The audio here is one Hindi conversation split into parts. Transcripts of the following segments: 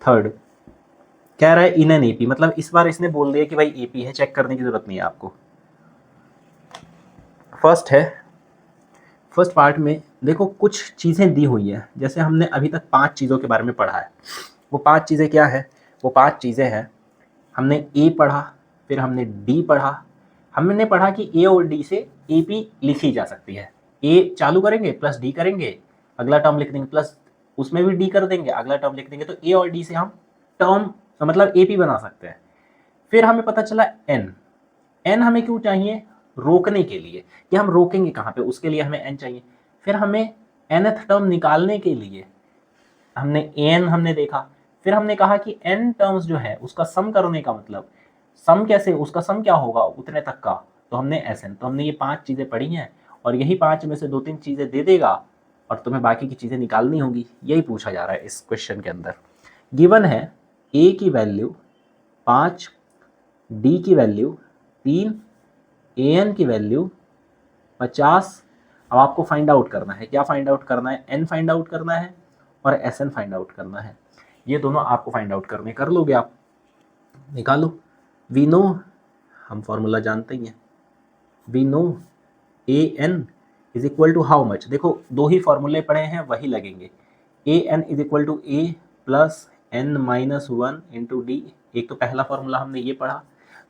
थर्ड कह रहा है इन एन एपी, मतलब इस बार इसने बोल दिया कि भाई एपी है, चेक करने की जरूरत नहीं है आपको। फर्स्ट है, फर्स्ट पार्ट में देखो कुछ चीज़ें दी हुई है, जैसे हमने अभी तक 5 चीज़ों के बारे में पढ़ा है। वो 5 चीज़ें क्या है? वो 5 चीज़ें हैं, हमने ए पढ़ा, फिर हमने डी पढ़ा, हमने पढ़ा कि ए और डी से ए पी लिखी जा सकती है। ए चालू करेंगे प्लस डी करेंगे, अगला टर्म लिख देंगे, प्लस उसमें भी डी कर देंगे, अगला टर्म लिख देंगे, तो ए और डी से हम टर्म मतलब ए पी बना सकते हैं। फिर हमें पता चला एन, एन हमें क्यों चाहिए? रोकने के लिए, कि हम रोकेंगे कहाँ पे, उसके लिए हमें एन चाहिए। फिर हमें nth टर्म निकालने के लिए हमने एन हमने देखा, फिर हमने कहा कि n टर्म्स जो है उसका सम करने का मतलब सम कैसे, उसका सम क्या होगा उतने तक का, तो हमने Sn। तो हमने ये 5 चीज़ें पढ़ी हैं और यही 5 में से 2-3 चीज़ें दे देगा और तुम्हें बाकी की चीज़ें निकालनी होगी, यही पूछा जा रहा है इस क्वेश्चन के अंदर। गिवन है a की वैल्यू 5, d की वैल्यू 3, an की वैल्यू 50। अब आपको फाइंड आउट करना है, क्या फाइंड आउट करना है? n फाइंड आउट करना है और Sn फाइंड आउट करना है। ये दोनों आपको फाइंड आउट करने, कर लोगे आप, निकालो। वी नो, हम फॉर्मूला जानते ही हैं, we know A N is equal to how much. देखो 2 ही फॉर्मूले पढ़े हैं, वही लगेंगे। A N is equal to A plus N minus 1 into D. एक तो पहला फॉर्मूला हमने ये पढ़ा,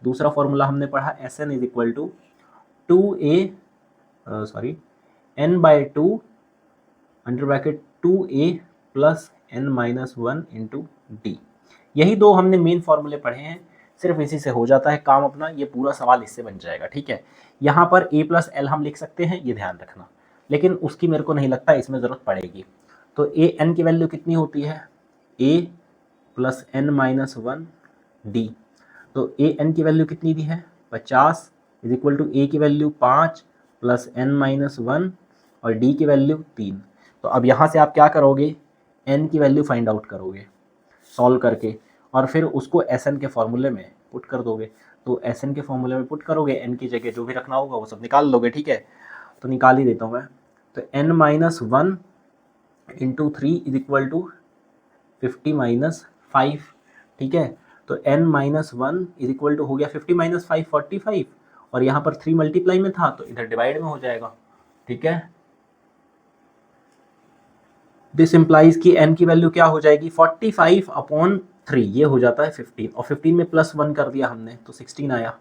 दूसरा फॉर्मूला हमने पढ़ा s N is equal to 2a n by 2 under bracket 2a plus n minus 1 into d. यही 2 हमने मेन फॉर्मूले पढ़े हैं, सिर्फ इसी से हो जाता है काम अपना, ये पूरा सवाल इससे बन जाएगा। ठीक है, यहाँ पर a प्लस एल हम लिख सकते हैं, ये ध्यान रखना, लेकिन उसकी मेरे को नहीं लगता इसमें ज़रूरत पड़ेगी। तो a n की वैल्यू कितनी होती है? a plus n minus 1 D. तो a n की वैल्यू कितनी दी है? 50 इज इक्वल टू a की वैल्यू 5 प्लस n माइनस 1 और d की वैल्यू 3। तो अब यहाँ से आप क्या करोगे? n की वैल्यू फाइंड आउट करोगे सॉल्व करके, और फिर उसको Sn के फॉर्मूले में पुट कर दोगे। तो Sn के फॉर्मूले में पुट करोगे, n की जगह जो भी रखना होगा वो सब निकाल लोगे। ठीक है, तो निकाल ही देता हूँ मैं। तो n minus 1 into 3 is equal to 50 minus 5। ठीक है, तो n minus 1 is equal to हो गया 50 माइनस 5 45, और यहाँ पर 3 मल्टीप्लाई में था तो इधर डिवाइड में हो जाएगा। ठीक है, दिस इम्प्लाइज कि n की वैल्यू क्या हो जाएगी? 45 अपॉन 3, ये हो जाता है 15, और 15 में प्लस 1 कर दिया हमने तो 16 आया।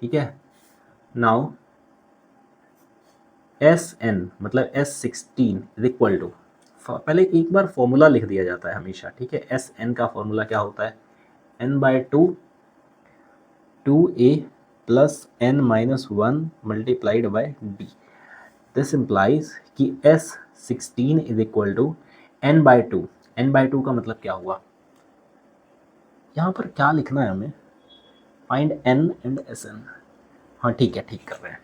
ठीक है, नाउ Sn मतलब S16 इज इक्वल टू, पहले एक बार फॉर्मूला लिख दिया जाता है हमेशा। ठीक है, Sn का फॉर्मूला क्या होता है? n by 2 2a plus n minus 1 multiplied by d। This implies कि S16 is equal to n by 2। n by 2 का मतलब क्या हुआ? यहाँ पर क्या लिखना है हमें? Find n and Sn। हाँ ठीक है, ठीक कर रहे हैं।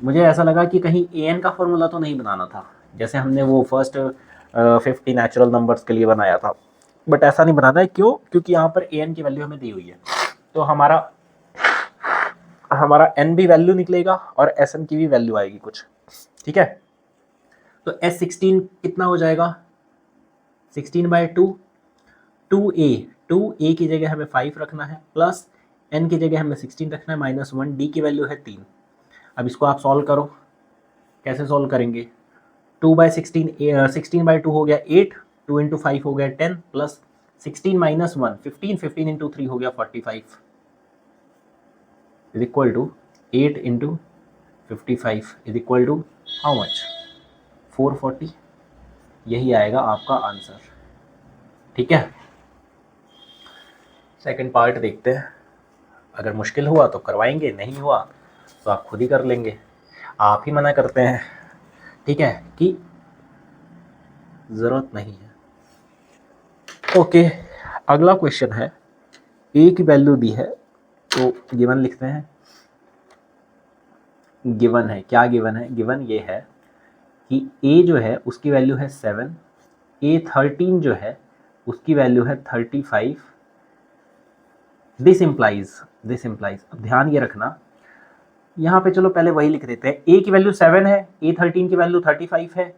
मुझे ऐसा लगा कि कहीं an का फॉर्मूला तो नहीं बनाना था, जैसे हमने वो फर्स्ट 50 नेचुरल नंबर्स के लिए बनाया था, बट ऐसा नहीं बनाना है। क्यों? क्योंकि यहाँ पर an की वैल्यू हमें दी हुई है, तो हमारा n भी वैल्यू निकलेगा और Sn की भी वैल्यू आएगी कुछ। ठीक है, तो S16 कितना हो जाएगा? 16 बाई 2 2a की जगह हमें 5 रखना है, प्लस n की जगह हमें 16 रखना है, माइनस 1, d की वैल्यू है 3। अब इसको आप सॉल्व करो, कैसे सॉल्व करेंगे? 2 बाई 16, 16 बाई 2 हो गया 8, 2 इंटू 5 हो गया 10, प्लस 16 माइनस 1 15, 15 इंटू 3 हो गया 45 is equal to 8 into 55 is equal to how much? 440। यही आएगा आपका आंसर। ठीक है, सेकंड पार्ट देखते हैं। अगर मुश्किल हुआ तो करवाएंगे, नहीं हुआ तो आप खुद ही कर लेंगे। आप ही मना करते हैं, ठीक है, कि ज़रूरत नहीं है। ओके, अगला क्वेश्चन है, ए की वैल्यू दी है तो गिवन लिखते हैं। गिवन है, क्या गिवन है? गिवन ये है कि ए जो है उसकी वैल्यू है 7, A13 जो है उसकी वैल्यू है 35। दिस इम्प्लाइज अब ध्यान ये रखना, यहाँ पे चलो पहले वही लिख देते हैं। ए की वैल्यू 7 है, A13 की वैल्यू 35 है,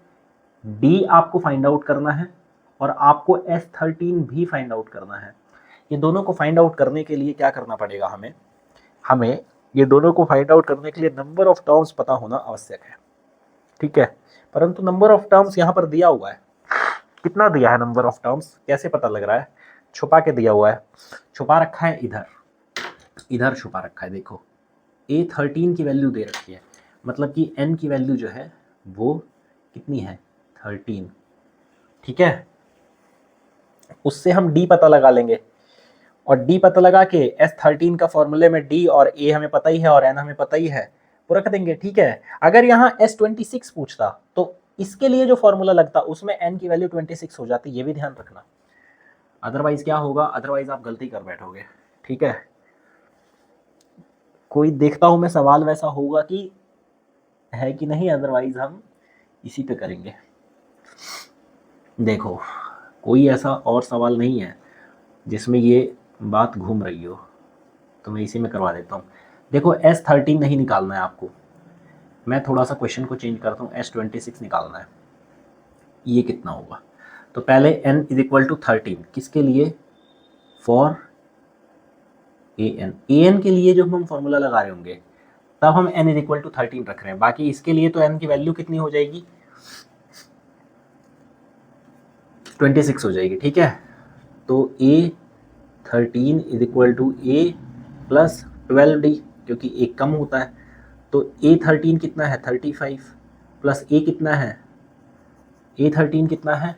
डी आपको फाइंड आउट करना है और आपको S13 भी फाइंड आउट करना है। ये दोनों को फाइंड आउट करने के लिए क्या करना पड़ेगा हमें ये दोनों को फाइंड आउट करने के लिए नंबर ऑफ टर्म्स पता होना आवश्यक है, ठीक है। परंतु नंबर ऑफ टर्म्स यहाँ पर दिया हुआ है, कितना दिया है नंबर ऑफ टर्म्स, कैसे पता लग रहा है, छुपा के दिया हुआ है, छुपा रखा है इधर छुपा रखा है। देखो A13 की वैल्यू दे रखी है, मतलब कि n की वैल्यू जो है वो कितनी है 13, ठीक है। उससे हम d पता लगा लेंगे और d पता लगा के S13 का फॉर्मूले में d और a हमें पता ही है और n हमें पता ही है, वो रख देंगे, ठीक है। अगर यहाँ S26 पूछता तो इसके लिए जो फॉर्मूला लगता उसमें n की वैल्यू 26 हो जाती, ये भी ध्यान रखना। अदरवाइज क्या होगा, अदरवाइज आप गलती कर बैठोगे, ठीक है। कोई देखता हूं मैं सवाल वैसा होगा कि है कि नहीं, अदरवाइज हम इसी पे करेंगे। देखो कोई ऐसा और सवाल नहीं है जिसमें ये बात घूम रही हो, तो मैं इसी में करवा देता हूँ। देखो S13 नहीं निकालना है आपको, मैं थोड़ा सा क्वेश्चन को चेंज करता हूँ, S26 निकालना है। ये कितना होगा, तो पहले n इज इक्वल टू 13 किसके लिए, फॉर an के लिए जो हम फॉर्मूला लगा रहे होंगे तब हम n इज इक्वल टू 13 रख रहे हैं। बाकी इसके लिए तो n की वैल्यू कितनी हो जाएगी, 26 हो जाएगी, ठीक है। तो A13 is equal to A plus 12D, क्योंकि एक कम होता है, तो A13 कितना है 35 प्लस A कितना है, A13 कितना है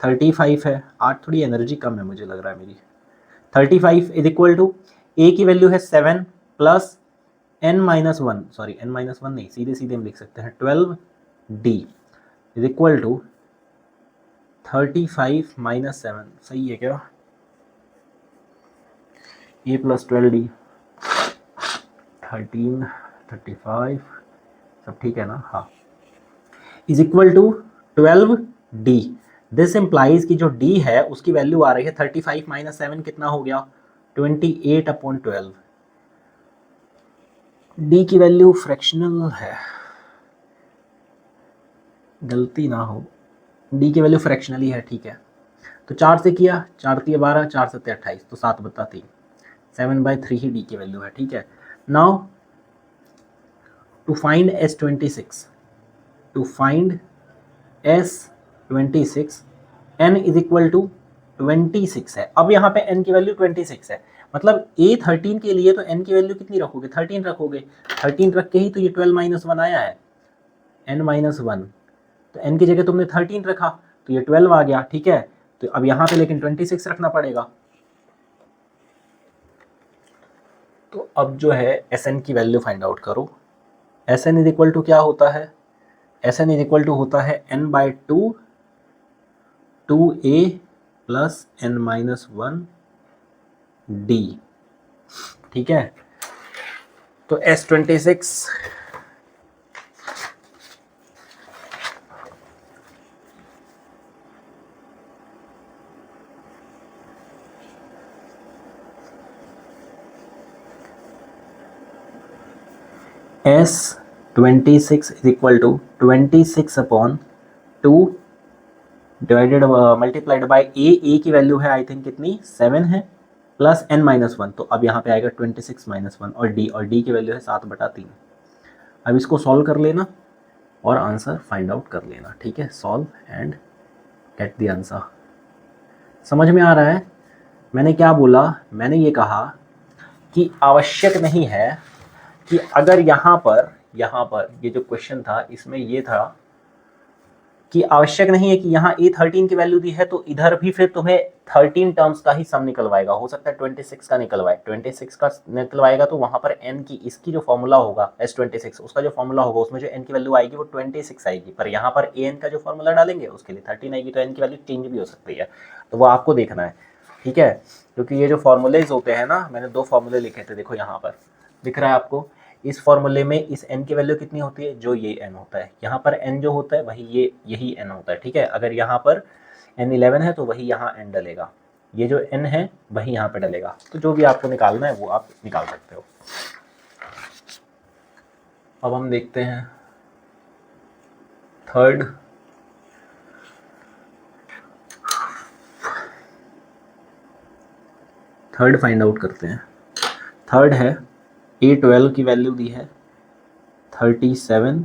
35 है। आज थोड़ी एनर्जी कम है मुझे लग रहा है मेरी। 35 इज इक्वल टू A की वैल्यू है 7 प्लस n-1, सॉरी n-1 नहीं, सीधे सीधे हम लिख सकते हैं 12D is equal to 35 minus 7, सही है क्या, A प्लस 12D 13 35 सब ठीक है ना, हाँ, is equal to 12D। This implies की जो D है उसकी वैल्यू आ रही है 35 माइनस 7 कितना हो गया 28/12। D की वैल्यू फ्रैक्शनल है, गलती ना हो, D की वैल्यू फ्रैक्शनली है, ठीक है। तो 4 से किया, 4 3 12, 4 7 28, तो 7/3, 7/3 ही D की वैल्यू है, ठीक है। Now to find S26, to find S26 n is equal to 26 है। अब यहाँ पे n की वैल्यू 26 है, मतलब A13 के लिए तो n की वैल्यू कितनी रखोगे 13 रखोगे, 13 रख के ही तो ये 12-1 आया है, n-1, तो n की जगह तुमने 13 रखा तो ये 12 आ गया, ठीक है। तो अब यहाँ पे लेकिन 26 रखना पड़ेगा। तो अब जो है Sn की वैल्यू फाइंड आउट करो। Sn इज इक्वल टू क्या होता है, Sn इज इक्वल टू होता है n/2 2a plus n-1 d, ठीक है। तो S26 S26 is equal to 26/2 divided multiplied by A की वैल्यू है आई थिंक कितनी 7 है, प्लस n-1, तो अब यहाँ पे आएगा 26-1 और d की वैल्यू है 7/3। अब इसको सॉल्व कर लेना और आंसर फाइंड आउट कर लेना, ठीक है। Solve and get the answer. समझ में आ रहा है मैंने क्या बोला, मैंने ये कहा कि आवश्यक नहीं है कि अगर यहाँ पर ये जो क्वेश्चन था इसमें ये था कि आवश्यक नहीं है कि यहाँ A13 की वैल्यू दी है तो इधर भी फिर तुम्हें 13 टर्म्स का ही सम निकलवाएगा, हो सकता है 26 का निकलवाए, 26 का निकलवाएगा तो वहाँ पर n की इसकी जो फॉर्मूला होगा S26 उसका जो फॉर्मूला होगा उसमें जो n की वैल्यू आएगी वो 26 आएगी, पर यहाँ पर an का जो फॉर्मूला डालेंगे उसके लिए 13 आएगी, तो n की वैल्यू चेंज भी हो सकती है, तो वो आपको देखना है, ठीक है। क्योंकि ये जो फॉर्मूलेज होते हैं ना, मैंने 2 फॉर्मूले लिखे थे, देखो यहाँ पर दिख रहा है आपको, इस फॉर्मूले में इस n की वैल्यू कितनी होती है, जो ये n होता है, यहाँ पर n जो होता है वही यही n होता है, ठीक है। अगर यहाँ पर n11 है तो वही यहाँ n डलेगा, ये जो n है वही यहाँ पे डलेगा, तो जो भी आपको निकालना है वो आप निकाल सकते हो। अब हम देखते हैं थर्ड थर्ड फाइंड आउट करते हैं। थर्ड है A12 की वैल्यू दी है 37,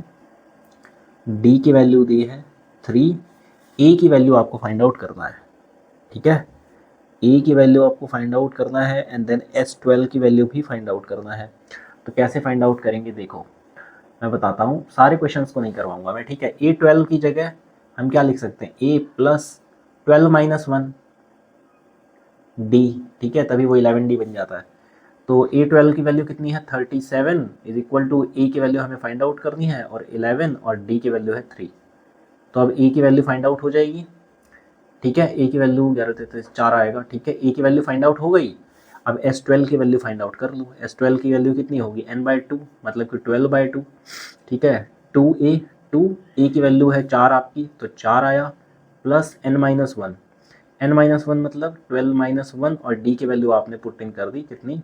D की वैल्यू दी है 3, A की वैल्यू आपको फाइंड आउट करना है, ठीक है। A की वैल्यू आपको फाइंड आउट करना है एंड देन S12 की वैल्यू भी फाइंड आउट करना है। तो कैसे फाइंड आउट करेंगे देखो, मैं बताता हूँ, सारे क्वेश्चंस को नहीं करवाऊंगा मैं, ठीक है। A12 की जगह हम क्या लिख सकते हैं, A प्लस 12 माइनस 1 D, ठीक है, तभी वो 11D बन जाता है। तो A12 की वैल्यू कितनी है 37 इज इक्वल टू A की वैल्यू हमें फाइंड आउट करनी है और 11 और D की वैल्यू है 3। तो अब A की वैल्यू फाइंड आउट हो जाएगी, ठीक है। A की वैल्यू 4 आएगा, ठीक है। A की वैल्यू फाइंड आउट हो गई। अब S12 की वैल्यू फाइंड आउट कर लो। S12 की वैल्यू कितनी होगी n/2, मतलब कि 12/2, ठीक है। 2A की वैल्यू है 4 आपकी, तो 4 आया प्लस n-1, n-1 मतलब 12 - 1 और D की वैल्यू आपने पुट इन कर दी, कितनी,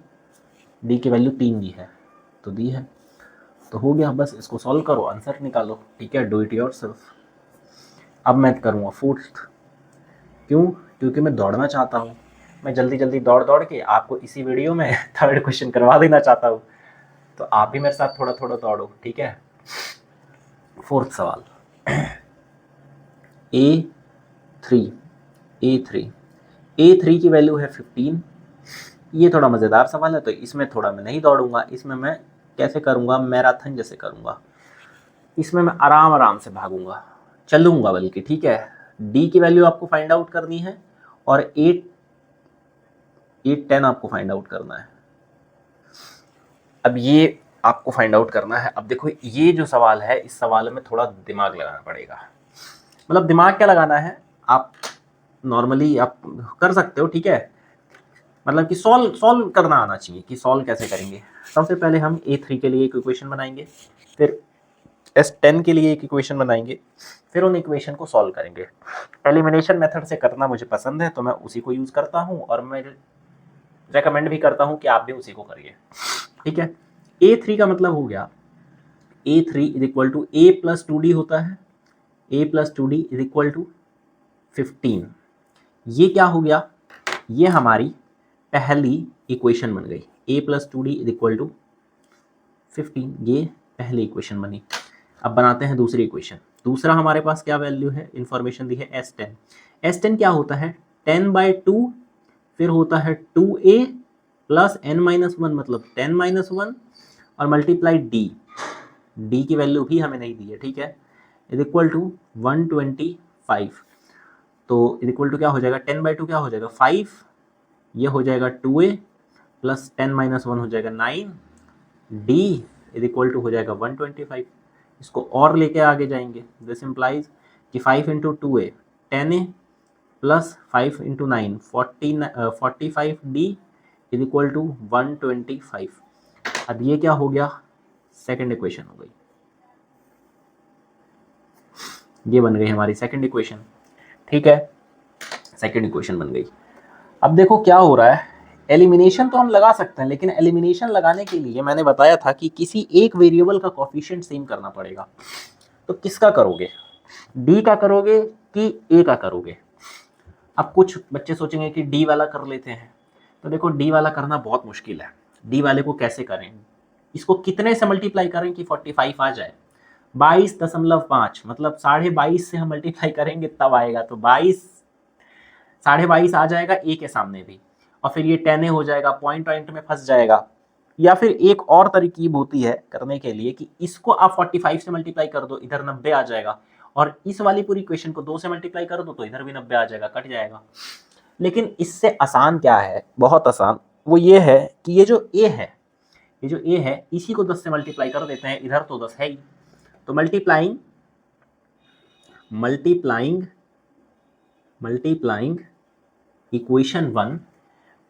D की वैल्यू 3 दी है, तो दी है, तो हो गया। बस इसको सॉल्व करो, आंसर निकालो, ठीक है, डू इट योरसेल्फ। अब मैं करूँगा फोर्थ, क्यों, क्योंकि मैं दौड़ना चाहता हूँ, मैं जल्दी जल्दी दौड़ दौड़ के आपको इसी वीडियो में थर्ड क्वेश्चन करवा देना चाहता हूँ, तो आप भी मेरे साथ थोड़ा थोड़ा दौड़ो, ठीक है। फोर्थ सवाल, A3 की वैल्यू है 15। ये थोड़ा मज़ेदार सवाल है, तो इसमें थोड़ा मैं नहीं दौड़ूंगा, इसमें मैं कैसे करूँगा, मैराथन जैसे करूँगा। इसमें मैं आराम आराम से भागूंगा, चलूंगा बल्कि, ठीक है। D की वैल्यू आपको फाइंड आउट करनी है और 810 आपको फाइंड आउट करना है। अब ये आपको फाइंड आउट करना है। अब देखो ये जो सवाल है, इस सवाल में थोड़ा दिमाग लगाना पड़ेगा। मतलब दिमाग क्या लगाना है, आप नॉर्मली आप कर सकते हो, ठीक है, मतलब कि सॉल्व करना आना चाहिए कि सॉल्व कैसे करेंगे। सबसे पहले हम A3 के लिए एक इक्वेशन बनाएंगे, फिर S10 के लिए एक इक्वेशन बनाएंगे, फिर उन इक्वेशन को सॉल्व करेंगे। एलिमिनेशन मेथड से करना मुझे पसंद है, तो मैं उसी को यूज़ करता हूँ और मैं रेकमेंड भी करता हूँ कि आप भी उसी को करिए, ठीक है। A3 का मतलब हो गया, A3 is equal to A plus 2D होता है, A plus 2D is equal to 15। ये क्या हो गया, ये हमारी पहली इक्वेशन बन गई, A plus 2D is equal to 15, ये पहली इक्वेशन बनी। अब बनाते हैं दूसरी इक्वेशन। दूसरा हमारे पास क्या वैल्यू है, इंफॉर्मेशन दी है S10। S10 क्या होता है, 10/2, फिर होता है 2A प्लस n-1 मतलब 10-1 और मल्टीप्लाई D की वैल्यू भी हमें नहीं दी है, ठीक है, इज इक्वल टू 125। तो इज इक्वल टू क्या हो जाएगा, 10/2 क्या हो जाएगा 5, ये हो जाएगा 2A प्लस 10-1 हो जाएगा 9, D इज इक्वल टू हो जाएगा 125। इसको और लेके आगे जाएंगे, दिस इम्प्लाइज कि 5 into 2A 10A plus 5 into 9 45D is equal to 125। अब ये क्या हो गया, सेकेंड इक्वेशन हो गई, ये बन गई हमारी सेकेंड इक्वेशन, ठीक है, सेकेंड इक्वेशन बन गई। अब देखो क्या हो रहा है, एलिमिनेशन तो हम लगा सकते हैं, लेकिन एलिमिनेशन लगाने के लिए मैंने बताया था कि किसी एक वेरिएबल का कोफिशिएंट सेम करना पड़ेगा। तो किसका करोगे, डी का करोगे कि ए का करोगे। अब कुछ बच्चे सोचेंगे कि डी वाला कर लेते हैं, तो देखो डी वाला करना बहुत मुश्किल है। डी वाले को कैसे करें, इसको कितने से मल्टीप्लाई करें कि 45 आ जाए, 22.5 मतलब 22.5 से हम मल्टीप्लाई करेंगे तब आएगा, तो 22.5 आ जाएगा ए के सामने भी, और फिर ये 10A हो जाएगा, पॉइंट में फंस जाएगा। या फिर एक और तरकीब होती है करने के लिए कि इसको आप 45 से मल्टीप्लाई कर दो, इधर 90 आ जाएगा, और इस वाली पूरी इक्वेशन को 2 से मल्टीप्लाई कर दो तो इधर भी 90 आ जाएगा, कट जाएगा। लेकिन इससे आसान क्या है, बहुत आसान, वो ये है कि ये जो ए है, ये जो ए है इसी को 10 से मल्टीप्लाई कर देते हैं, इधर तो 10 है ही, तो मल्टीप्लाइंग इक्वेशन 1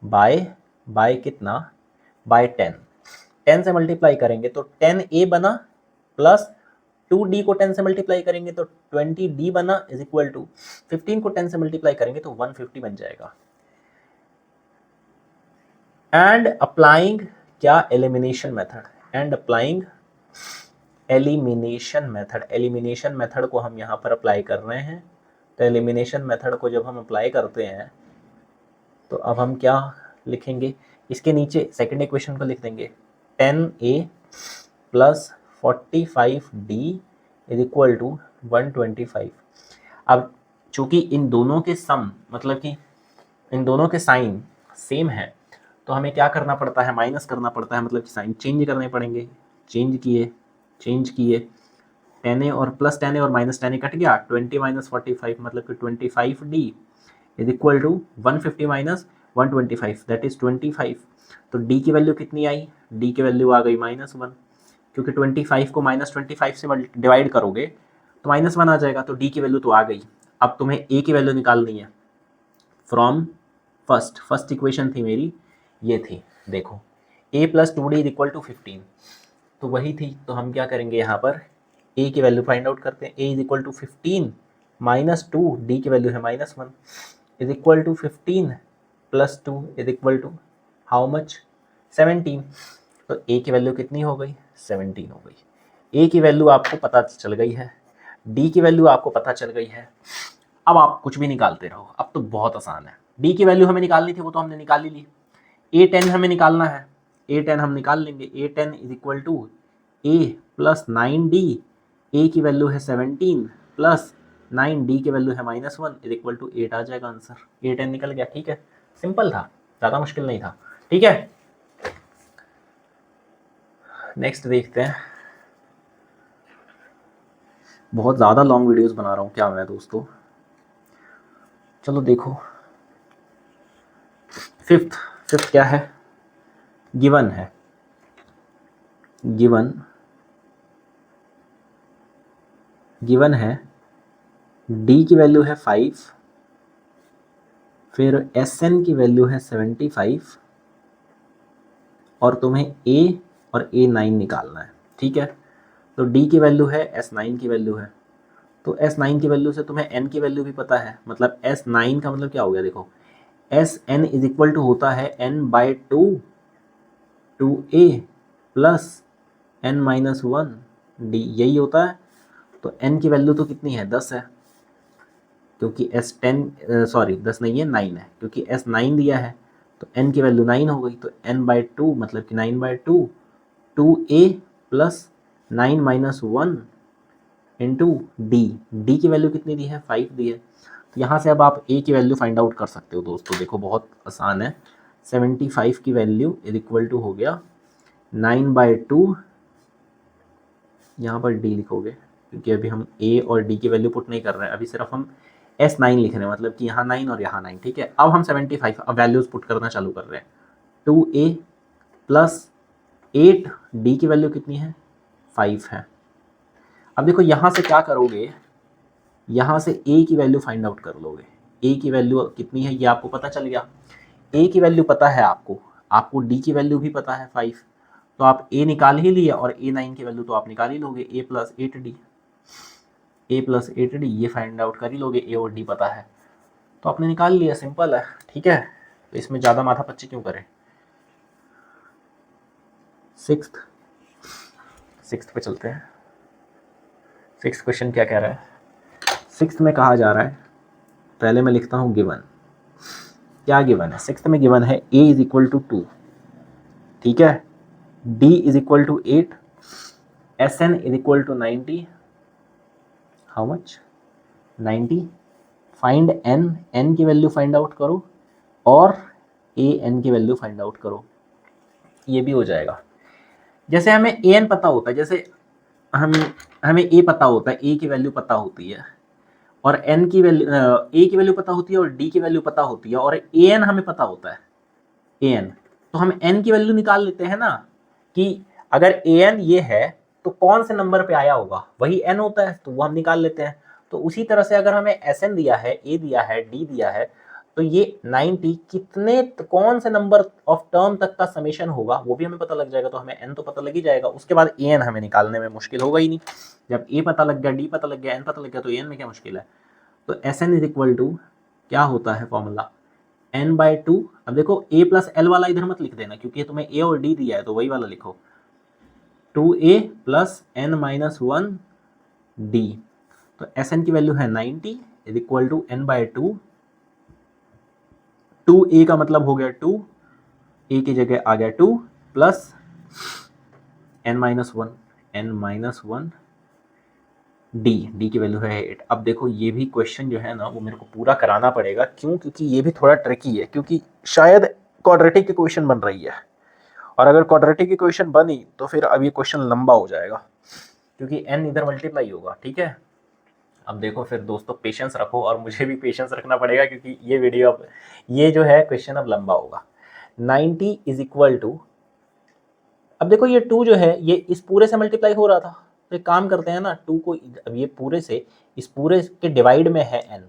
बाय कितना, बाय 10 से मल्टीप्लाई करेंगे तो 10A बना, प्लस 2D को 10 से मल्टीप्लाई करेंगे तो 20D बना, इज इक्वल टू 15 को 10 से मल्टीप्लाई करेंगे तो 150 बन जाएगा। एंड अप्लाइंग क्या, elimination method, and applying elimination method को हम यहाँ पर अप्लाई कर रहे हैं। तो एलिमिनेशन मेथड को जब हम अप्लाई करते हैं तो अब हम क्या लिखेंगे, इसके नीचे सेकेंड इक्वेशन को लिख देंगे 10a plus 45d is equal to 125। अब चूंकि इन दोनों के सम मतलब कि इन दोनों के साइन सेम है तो हमें क्या करना पड़ता है, माइनस करना पड़ता है, मतलब कि साइन चेंज करने पड़ेंगे। चेंज किए 10a और प्लस 10a और माइनस 10a कट गया, 20 माइनस 45 मतलब कि 25d is equal to 150 minus 125 that is 25। तो d की वैल्यू कितनी आई, d की वैल्यू आ गई -1, क्योंकि 25 को -25 से डिवाइड करोगे तो -1 आ जाएगा, तो d की वैल्यू तो आ गई। अब तुम्हें a की वैल्यू निकालनी है फ्रॉम फर्स्ट इक्वेशन थी मेरी, ये थी, देखो a plus 2d is equal to 15, तो वही थी। तो हम क्या करेंगे, यहाँ पर a की वैल्यू फाइंड आउट करते हैं। a is equal to 15 minus 2, d की वैल्यू है -1 is equal to 15 plus 2 is equal to how much 17। तो a की वैल्यू कितनी हो गई, 17 हो गई। a की वैल्यू आपको पता चल गई है, d की वैल्यू आपको पता चल गई है। अब आप कुछ भी निकालते रहो, अब तो बहुत आसान है। d की वैल्यू हमें निकालनी थी, वो तो हमने निकाल ही ली। a10 हमें निकालना है, a10 हम निकाल लेंगे। a10 is equal to a plus 9d, a की वैल्यू है 17 प्लस 9d की वैल्यू है -1 इज इक्वल टू 8 आ जाएगा आंसर। a10 निकल गया, ठीक है, सिंपल था, ज़्यादा मुश्किल नहीं था, ठीक है। नेक्स्ट देखते हैं। बहुत ज़्यादा लॉन्ग वीडियोस बना रहा हूँ क्या मैं दोस्तों, चलो देखो। फिफ्थ क्या है, गिवन है, गिवन है d की वैल्यू है 5, फिर Sn की वैल्यू है 75 और तुम्हें a और a9 निकालना है, ठीक है। तो d की वैल्यू है, S9 की वैल्यू है, तो S9 की वैल्यू से तुम्हें n की वैल्यू भी पता है, मतलब S9 का मतलब क्या हो गया, देखो Sn इज इक्वल टू होता है n/2 2a प्लस n-1d, यही होता है। तो n की वैल्यू तो कितनी है, 10 है, क्योंकि S10 नहीं है, 9 है, क्योंकि S9 दिया है तो n की वैल्यू 9 हो गई। तो n/2 मतलब कि 9/2 2a प्लस 9-1 इंटू d की वैल्यू कितनी दी है, 5 दी है। तो यहाँ से अब आप a की वैल्यू फाइंड आउट कर सकते हो दोस्तों, देखो बहुत आसान है। 75 की वैल्यू इज इक्वल टू हो गया 9/2, यहाँ पर d लिखोगे क्योंकि अभी हम a और d की वैल्यू पुट नहीं कर रहे हैं, अभी सिर्फ हम S9 लिख रहे हैं, मतलब कि यहाँ 9 और यहाँ 9, ठीक है। अब हम 75 अब वैल्यूज पुट करना चालू कर रहे हैं। 2a प्लस 8, d की वैल्यू कितनी है, 5 है। अब देखो यहाँ से क्या करोगे, यहाँ से a की वैल्यू फाइंड आउट कर लोगे। a की वैल्यू कितनी है ये आपको पता चल गया, a की वैल्यू पता है आपको d की वैल्यू भी पता है 5, तो आप a निकाल ही लिए और a9 की वैल्यू तो आप निकाल ही लोगे, a प्लस 8d ये फाइंड आउट कर ही लोगे, a और d पता है तो आपने निकाल लिया, सिंपल है, ठीक है। तो इसमें ज़्यादा माथा पच्ची क्यों करें। सिक्स्थ पे चलते हैं। सिक्स्थ क्वेश्चन क्या कह रहा है, सिक्स्थ में कहा जा रहा है, पहले मैं लिखता हूँ गिवन, क्या गिवन है, सिक्स्थ में गिवन है a इज इक्वल टू 2, ठीक है, d is equal to 8, Sn is equal to 90, how much 90, find n की वैल्यू फाइंड आउट करो और an की वैल्यू फाइंड आउट करो, ये भी हो जाएगा। जैसे हमें an पता होता है, जैसे हमें a पता होता है, a की वैल्यू पता होती है और n की वैल्यू a की वैल्यू पता होती है और d की वैल्यू पता होती है और an हमें पता होता है, an, तो हम n की वैल्यू निकाल लेते हैं ना, कि अगर an ये है तो कौन से नंबर पे आया होगा, वही n होता है, तो वो हम निकाल लेते हैं। तो उसी तरह से अगर हमें Sn दिया है, a दिया है, d दिया है, तो ये 90 कितने कौन से नंबर ऑफ टर्म तक का समेशन होगा वो भी हमें पता लग जाएगा, तो हमें n तो पता लग ही जाएगा, उसके बाद an हमें निकालने में मुश्किल होगा ही नहीं। जब a पता लग गया, d पता लग गया, n पता लग गया, तो an में क्या मुश्किल है। तो Sn इज इक्वल टू क्या होता है फॉर्मूला, n/2। अब देखो a प्लस एल वाला इधर मत लिख देना, क्योंकि तुम्हें a और d दिया है तो वही वाला लिखो, 2a प्लस n-1 d। तो Sn की वैल्यू है 90 is equal to n/2, 2a का मतलब हो गया 2, ए की जगह आ गया 2 प्लस n-1 डी की वैल्यू है 8। अब देखो ये भी क्वेश्चन जो है ना वो मेरे को पूरा कराना पड़ेगा, क्यों? क्योंकि ये भी थोड़ा ट्रिकी है, क्योंकि शायद क्वाड्रेटिक इक्वेशन बन रही है, और अगर क्वाड्रेटिक इक्वेशन बनी तो फिर अब ये क्वेश्चन लंबा हो जाएगा, क्योंकि n इधर मल्टीप्लाई होगा। ठीक है, अब देखो फिर दोस्तों पेशेंस रखो, और मुझे भी पेशेंस रखना पड़ेगा, क्योंकि ये वीडियो अब ये जो है क्वेश्चन अब लंबा होगा। 90 इज इक्वल टू, अब देखो ये 2 जो है ये इस पूरे से मल्टीप्लाई हो रहा था, तो एक काम करते हैं ना, 2 को अब ये पूरे से इस पूरे के डिवाइड में है n,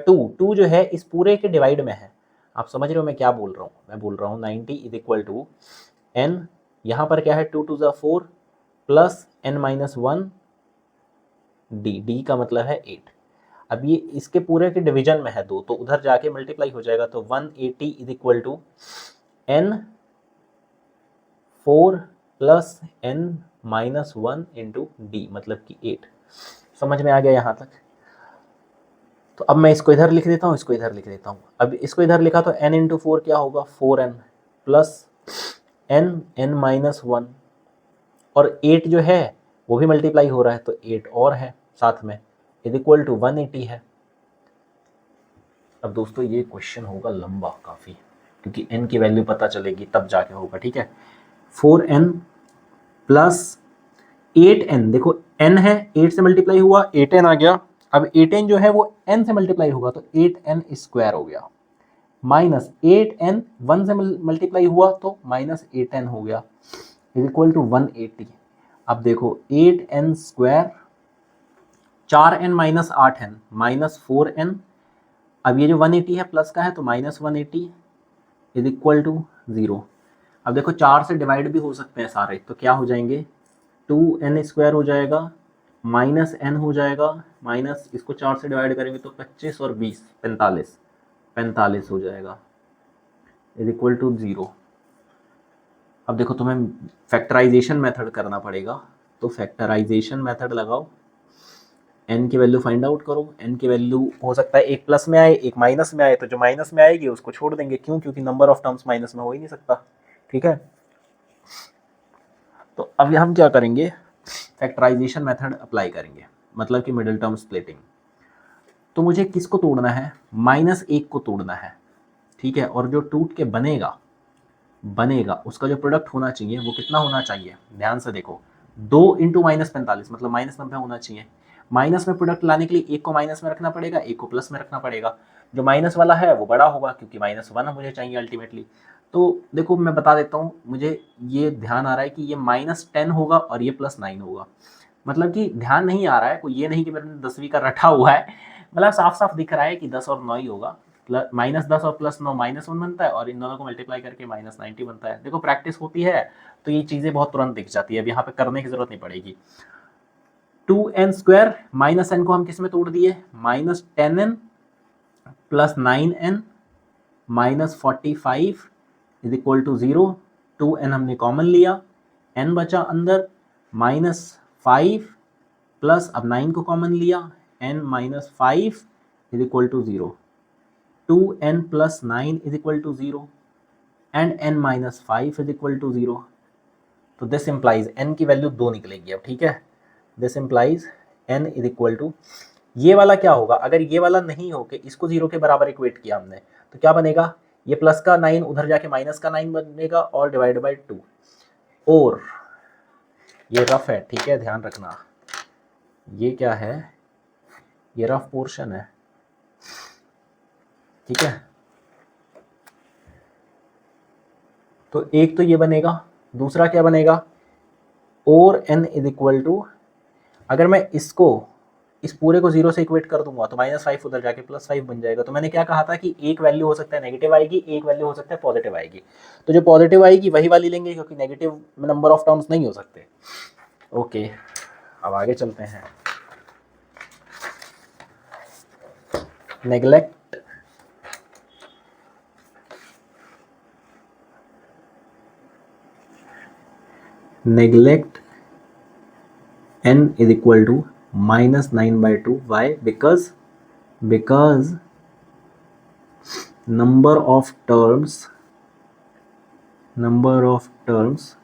2 जो है इस पूरे के डिवाइड में है। आप समझ रहे हो मैं क्या बोल रहा हूँ? मैं बोल रहा हूँ 90 इज इक्वल टू n, यहाँ पर क्या है 2 2 ज़ा 4 प्लस n-1 डी का मतलब है 8। अब ये इसके पूरे के डिवीजन में है 2, तो उधर जाके मल्टीप्लाई हो जाएगा, तो 180 is equal to n 4 plus n-1 into D, मतलब कि 8। समझ में आ गया यहाँ तक? तो अब मैं इसको इधर लिख देता हूँ, इसको इधर लिख देता हूँ। अब इसको इधर लिखा तो n इंटू 4 क्या होगा 4n प्लस n-1, और 8 जो है वो भी मल्टीप्लाई हो रहा है, तो 8 और है साथ में, इज इक्वल टू 180 है। अब दोस्तों ये क्वेश्चन होगा लंबा काफ़ी, क्योंकि n की वैल्यू पता चलेगी तब जाके होगा। ठीक है, 4n प्लस 8n, देखो n है 8 से मल्टीप्लाई हुआ 8n आ गया। अब 8n जो है वो n से मल्टीप्लाई होगा, तो 8n स्क्वायर हो गया, माइनस 8n 1 से मल्टीप्लाई हुआ तो माइनस 8n हो गया, इज इक्वल टू 180। अब देखो 8n square, 4n minus 8n minus 4n, अब ये जो 180 है प्लस का है तो माइनस 180 इज इक्वल टू 0। अब देखो 4 से डिवाइड भी हो सकते हैं सारे, तो क्या हो जाएंगे 2n स्क्वायर हो जाएगा, माइनस n हो जाएगा, माइनस इसको 4 से डिवाइड करेंगे तो 25 और 20 45 हो जाएगा, इज इक्वल टू 0। अब देखो तुम्हें फैक्टराइजेशन मेथड करना पड़ेगा, तो फैक्टराइजेशन मेथड लगाओ, n की वैल्यू फाइंड आउट करो। n की वैल्यू हो सकता है एक प्लस में आए एक माइनस में आए, तो जो माइनस में आएगी उसको छोड़ देंगे, क्यों? क्योंकि नंबर ऑफ टर्म्स माइनस में हो ही नहीं सकता। ठीक है, तो अब हम क्या करेंगे, फैक्टराइजेशन मेथड अप्लाई करेंगे, मतलब कि मिडिल टर्म स्प्लिटिंग। तो मुझे किसको तोड़ना है, -1 को तोड़ना है। ठीक है, और जो टूट के बनेगा उसका जो प्रोडक्ट होना चाहिए वो कितना होना चाहिए, ध्यान से देखो, 2 इंटू -45 मतलब -90 होना चाहिए। माइनस में प्रोडक्ट लाने के लिए एक को माइनस में रखना पड़ेगा, एक को प्लस में रखना पड़ेगा। जो माइनस वाला है वो बड़ा होगा, क्योंकि -1 मुझे चाहिए अल्टीमेटली। तो देखो मैं बता देता हूँ, मुझे ये ध्यान आ रहा है कि ये -10 होगा और ये +9 होगा, मतलब कि ध्यान नहीं आ रहा है कोई, ये नहीं कि मैंने 10वीं का रटा हुआ है, मतलब साफ साफ दिख रहा है कि 10 और 9 ही होगा। -10 और +9 -1 बनता है, और इन दोनों को मल्टीप्लाई करके -90 बनता है। देखो प्रैक्टिस होती है तो ये चीज़ें बहुत तुरंत दिख जाती है, अब यहाँ पे करने की जरूरत नहीं पड़ेगी। 2n स्क्वायर माइनस n को हम किस में तोड़ दिए, -10n plus 9n minus 45 is equal to 0। 2n हमने कॉमन लिया, n बचा अंदर, -5 प्लस अब 9 को कॉमन लिया, n minus 5 is equal to 0। 2n plus 9 is equal to 0 and n minus 5 is equal to 0। तो दिस इम्प्लाइज n की वैल्यू 2 निकलेगी अब। ठीक है, this implies n is equal to, ये वाला क्या होगा, अगर ये वाला नहीं हो के इसको 0 के बराबर इक्वेट किया हमने, तो क्या बनेगा, ये प्लस का 9 उधर जाके माइनस का 9 बनेगा, और डिवाइड बाई 2। और ये रफ है, ठीक है, ध्यान रखना, ये क्या है, ये रफ पोर्शन है। ठीक है, तो एक तो ये बनेगा, दूसरा क्या बनेगा, और n इज इक्वल टू, अगर मैं इसको इस पूरे को 0 से इक्वेट कर दूंगा तो -5 उधर जाके +5 बन जाएगा। तो मैंने क्या कहा था कि एक वैल्यू हो सकता है नेगेटिव आएगी, एक वैल्यू हो सकता है पॉजिटिव आएगी, तो जो पॉजिटिव आएगी वही वाली लेंगे, क्योंकि नेगेटिव में नंबर ऑफ टर्म्स नहीं हो सकते। ओके, अब आगे चलते हैं। Neglect n is equal to -9/2. Why? Because number of terms number of terms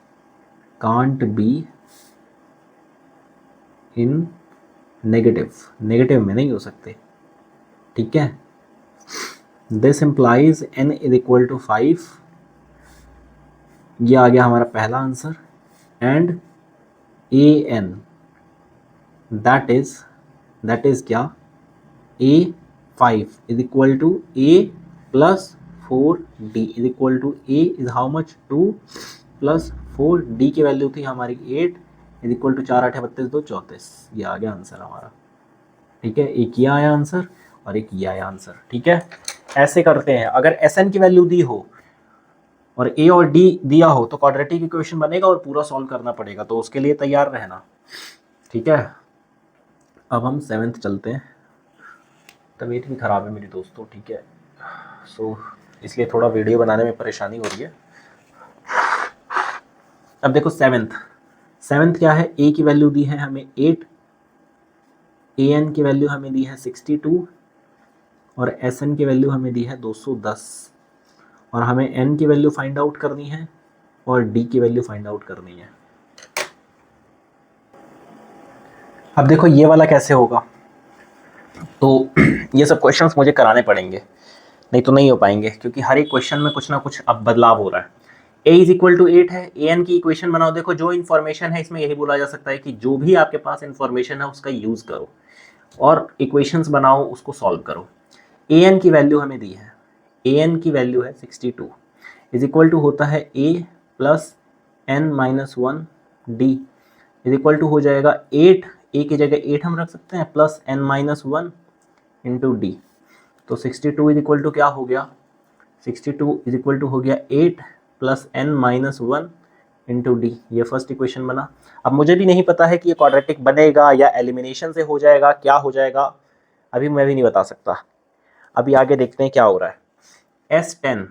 can't be in negative में नहीं हो सकते, ठीक है। This implies n is equal to 5, ये आ गया हमारा पहला answer. And A N that is क्या, a5 is equal to a plus 4d is equal to a is how much 2 plus 4d की वैल्यू थी हमारी 8 इज इक्वल टू 4 8 32 2 34, ये आ गया आंसर हमारा, ठीक है। एक ये आया आंसर और एक ये आया आंसर, ठीक है। ऐसे करते हैं, अगर Sn की वैल्यू दी हो और A और D दिया हो तो क्वाड्रेटिक इक्वेशन बनेगा और पूरा सॉल्व करना पड़ेगा, तो उसके लिए तैयार रहना, ठीक है। अब हम 7th चलते हैं। तबीयत भी ख़राब है मेरी दोस्तों, ठीक है, सो इसलिए थोड़ा वीडियो बनाने में परेशानी हो रही है। अब देखो 7th क्या है, A की वैल्यू दी है हमें 8, An की वैल्यू हमें दी है 62 और Sn की वैल्यू हमें दी है 210 और हमें n की वैल्यू फाइंड आउट करनी है और d की वैल्यू फाइंड आउट करनी है। अब देखो ये वाला कैसे होगा, तो ये सब क्वेश्चंस मुझे कराने पड़ेंगे, नहीं तो नहीं हो पाएंगे, क्योंकि हर एक क्वेश्चन में कुछ ना कुछ अब बदलाव हो रहा है। a इज इक्वल टू 8 है, an की इक्वेशन बनाओ। देखो जो इन्फॉर्मेशन है इसमें यही बोला जा सकता है कि जो भी आपके पास इन्फॉर्मेशन है उसका यूज करो और इक्वेशंस बनाओ, उसको सॉल्व करो। an की वैल्यू हमें दी है, an की वैल्यू है 62 इज इक्वल टू होता है a plus n minus 1 d is equal to हो जाएगा 8, a की जगह 8 हम रख सकते हैं plus n minus 1 into D. तो 62 इज इक्वल टू क्या हो गया, 62 इज इक्वल टू हो गया 8 plus n minus 1 into D. ये फर्स्ट इक्वेशन बना। अब मुझे भी नहीं पता है कि ये क्वाड्रेटिक बनेगा या एलिमिनेशन से हो जाएगा, क्या हो जाएगा अभी मैं भी नहीं बता सकता। अभी आगे देखते हैं क्या हो रहा है। Sn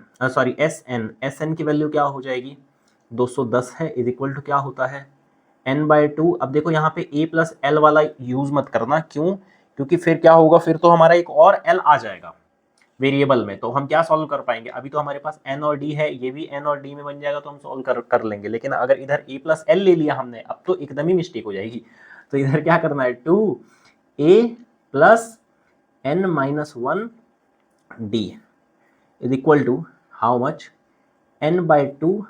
की वैल्यू क्या हो जाएगी, 210 है इज इक्वल टू क्या होता है n/2। अब देखो यहाँ पे a प्लस एल वाला यूज मत करना, क्यों, क्योंकि फिर क्या होगा, फिर तो हमारा एक और l आ जाएगा वेरिएबल में, तो हम क्या सॉल्व कर पाएंगे। अभी तो हमारे पास n और d है, ये भी n और d में बन जाएगा तो हम सॉल्व कर लेंगे, लेकिन अगर इधर a प्लस एल ले लिया हमने, अब तो एकदम ही मिस्टेक हो जाएगी। तो इधर क्या करना है, 2a plus n minus 1 d is equal to how much, n/2,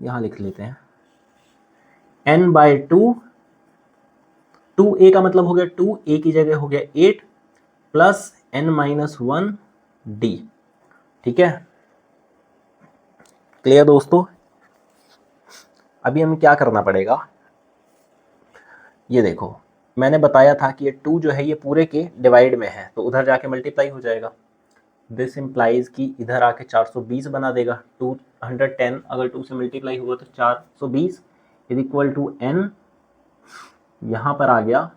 यहां लिख लेते हैं n/2, 2a का मतलब हो गया 2a की जगह हो गया 8 प्लस n माइनस 1 d, ठीक है। क्लियर दोस्तों। अभी हमें क्या करना पड़ेगा, ये देखो मैंने बताया था कि ये 2 जो है ये पूरे के डिवाइड में है, तो उधर जाके मल्टीप्लाई हो जाएगा। दिस इम्प्लाइज कि इधर आके 420 बना देगा, 210 अगर 2 से मल्टीप्लाई हुआ तो 420 इज इक्वल टू n, यहाँ पर आ गया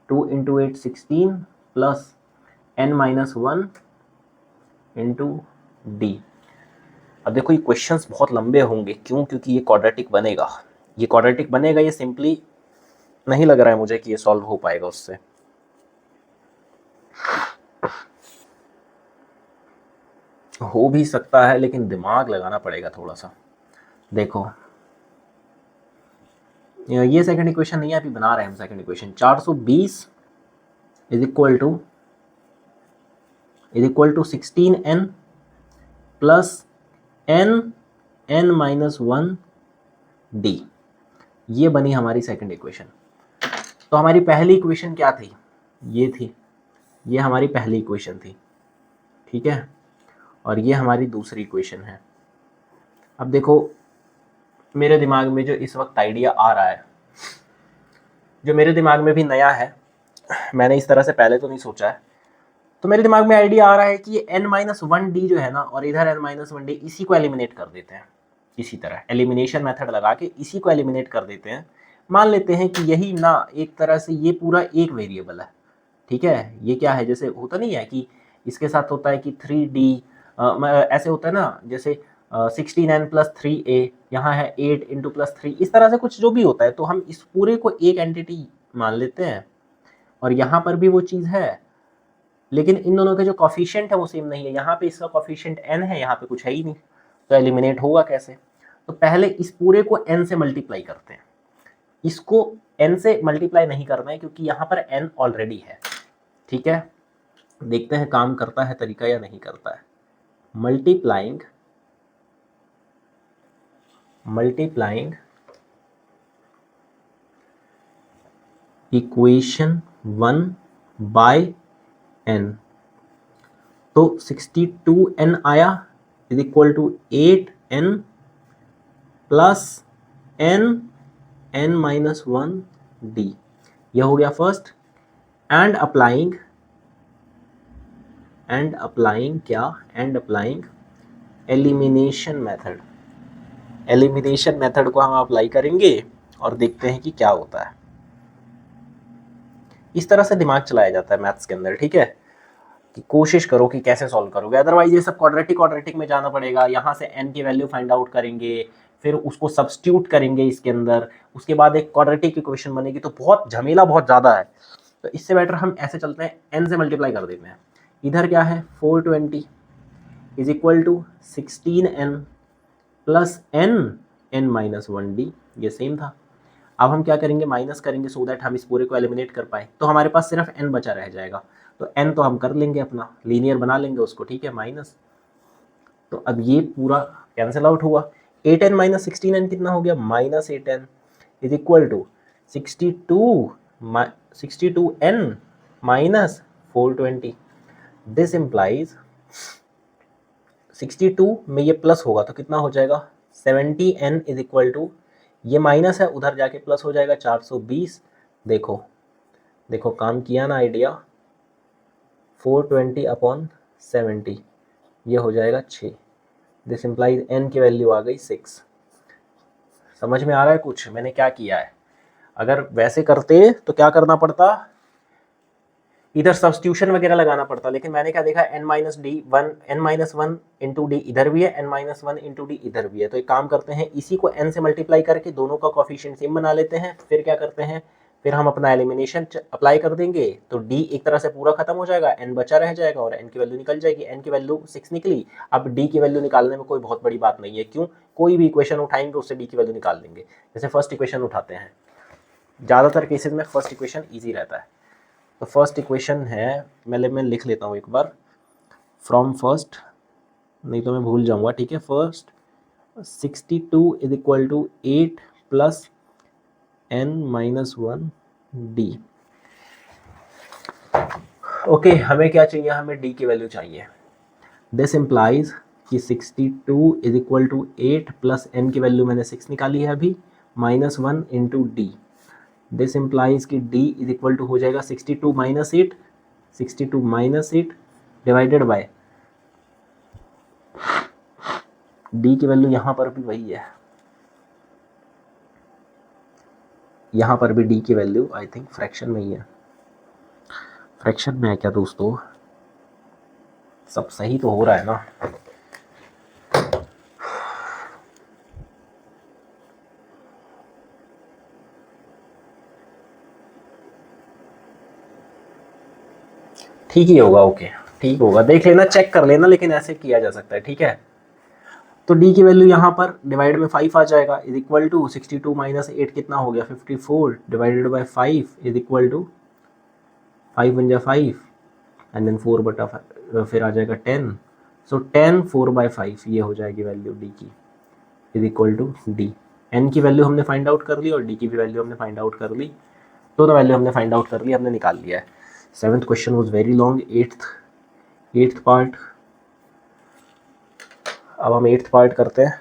2 into 8 16 plus n minus 1 into D. अब देखो ये क्वेश्चंस बहुत लंबे होंगे, क्यों, क्योंकि ये क्वाड्रेटिक बनेगा, ये सिंपली नहीं लग रहा है मुझे कि ये सॉल्व हो पाएगा उससे। हो भी सकता है लेकिन दिमाग लगाना पड़ेगा थोड़ा सा। देखो ये सेकंड इक्वेशन नहीं है, अभी बना रहे हैं हम second equation. 420 is equal to 16n plus n minus 1 d, ये बनी हमारी सेकंड इक्वेशन। तो हमारी पहली इक्वेशन क्या थी, ये थी, ये हमारी पहली इक्वेशन थी, ठीक है, और ये हमारी दूसरी इक्वेशन है। अब देखो मेरे दिमाग में जो इस वक्त आइडिया आ रहा है, जो मेरे दिमाग में भी नया है, मैंने इस तरह से पहले तो नहीं सोचा है, तो मेरे दिमाग में आइडिया आ रहा है कि ये n-1d जो है ना, और इधर n-1d, इसी को एलिमिनेट कर देते हैं। इसी तरह एलिमिनेशन मेथड लगा के इसी को एलिमिनेट कर देते हैं। मान लेते हैं कि यही ना एक तरह से ये पूरा एक वेरिएबल है, ठीक है। ये क्या है, जैसे होता नहीं है कि इसके साथ होता है कि 3d, ऐसे होता है ना, जैसे 16n प्लस 3a, यहाँ है 8 इंटू प्लस 3, इस तरह से कुछ जो भी होता है, तो हम इस पूरे को एक एंटिटी मान लेते हैं, और यहाँ पर भी वो चीज़ है, लेकिन इन दोनों के जो कॉफिशिएंट है वो सेम नहीं है। यहाँ पे इसका कॉफिशिएंट n है, यहाँ पे कुछ है ही नहीं, तो एलिमिनेट होगा कैसे? तो पहले इस पूरे को n से मल्टीप्लाई करते हैं, इसको n से मल्टीप्लाई नहीं करना है क्योंकि यहाँ पर n ऑलरेडी है, ठीक है। देखते हैं काम करता है तरीका या नहीं करता है। मल्टीप्लाइंग इक्वेशन 1 बाय n, तो 62n आया is equal to 8n plus n minus 1 d, यह हो गया first. And applying elimination method, elimination method को हम अप्लाई करेंगे और देखते हैं कि क्या होता है। इस तरह से दिमाग चलाया जाता है मैथ्स के अंदर, ठीक है, कि कोशिश करो कि कैसे सॉल्व करोगे, अदरवाइज ये सब क्वाड्रेटिक में जाना पड़ेगा। यहाँ से n की वैल्यू फाइंड आउट करेंगे, फिर उसको सब्स्टिट्यूट करेंगे इसके अंदर, उसके बाद एक क्वाड्रेटिक इक्वेशन बनेगी, तो बहुत झमेला बहुत ज़्यादा है। तो इससे बेटर हम ऐसे चलते हैं, n से मल्टीप्लाई कर देते हैं। इधर क्या है 420 is equal to 16n plus n minus 1d, ये सेम था। अब हम क्या करेंगे, माइनस करेंगे सो दैट हम इस पूरे को एलिमिनेट कर पाए। तो हमारे पास सिर्फ n बचा रह जाएगा, तो n तो हम कर लेंगे अपना, लीनियर बना लेंगे उसको, ठीक है, माइनस। तो अब ये पूरा कैंसिल आउट हुआ। 8n माइनस 16n कितना हो गया, minus 8n is equal to 62n minus 420। This implies 62 में ये प्लस होगा तो कितना हो जाएगा 70n इज इक्वल टू, ये माइनस है उधर जाके प्लस हो जाएगा 420। देखो देखो काम किया ना आइडिया, 420 अपॉन 70, ये हो जाएगा 6। दिस इम्प्लाइज n की वैल्यू आ गई 6। समझ में आ रहा है कुछ मैंने क्या किया है? अगर वैसे करते तो क्या करना पड़ता, इधर सब्स्टिट्यूशन वगैरह लगाना पड़ता, लेकिन मैंने क्या देखा n minus one into D इधर भी है, n माइनस 1 इंटू डी इधर भी है। तो एक काम करते हैं, इसी को n से मल्टीप्लाई करके दोनों का कोफिशिएंट सेम बना लेते हैं। फिर क्या करते हैं, फिर हम अपना एलिमिनेशन अप्लाई कर देंगे, तो d एक तरह से पूरा खत्म हो जाएगा, n बचा रह जाएगा और n की वैल्यू निकल जाएगी। n की वैल्यू 6 निकली। अब d की वैल्यू निकालने में कोई बहुत बड़ी बात नहीं है, क्यों, कोई भी इक्वेशन उठाएंगे उससे d की वैल्यू निकाल देंगे। जैसे फर्स्ट इक्वेशन उठाते हैं, ज़्यादातर केसेस में फर्स्ट इक्वेशन ईजी रहता है। तो फर्स्ट इक्वेशन है, मैं लिख लेता हूँ एक बार, फ्रॉम फर्स्ट, नहीं तो मैं भूल जाऊँगा, ठीक है। First 62 is equal to 8 plus n minus 1 d। Okay, हमें क्या चाहिए, हमें d की वैल्यू चाहिए। दिस इम्प्लाइज कि 62 is equal to 8 plus n की वैल्यू मैंने 6 निकाली है अभी, minus 1 into D. This implies कि d इज इक्वल टू हो जाएगा 62 माइनस 8 डिवाइडेड बाय d की वैल्यू यहाँ पर भी वही है, यहाँ पर भी d की वैल्यू आई थिंक फ्रैक्शन में ही है। फ्रैक्शन में है क्या दोस्तों? सब सही तो हो रहा है ना? ठीक ही होगा, ओके ठीक होगा, देख लेना, चेक कर लेना, लेकिन ऐसे किया जा सकता है, ठीक है। तो d की वैल्यू यहाँ पर डिवाइड में 5 आ जाएगा, इज इक्वल टू 62 माइनस 8 कितना हो गया 54 divided by 5 is equal to 5 बन जाए 5 एंड देन 4 बटा 5 फिर आ जाएगा 10। सो 10 4/5 ये हो जाएगी वैल्यू d की, is equal to d। n की वैल्यू हमने फाइंड आउट कर ली और d की भी वैल्यू हमने फाइंड आउट कर ली, दोनों वैल्यू हमने फाइंड आउट कर ली, हमने निकाल लिया है। 7th question was very long, 8th part. अब हम 8th पार्ट करते हैं।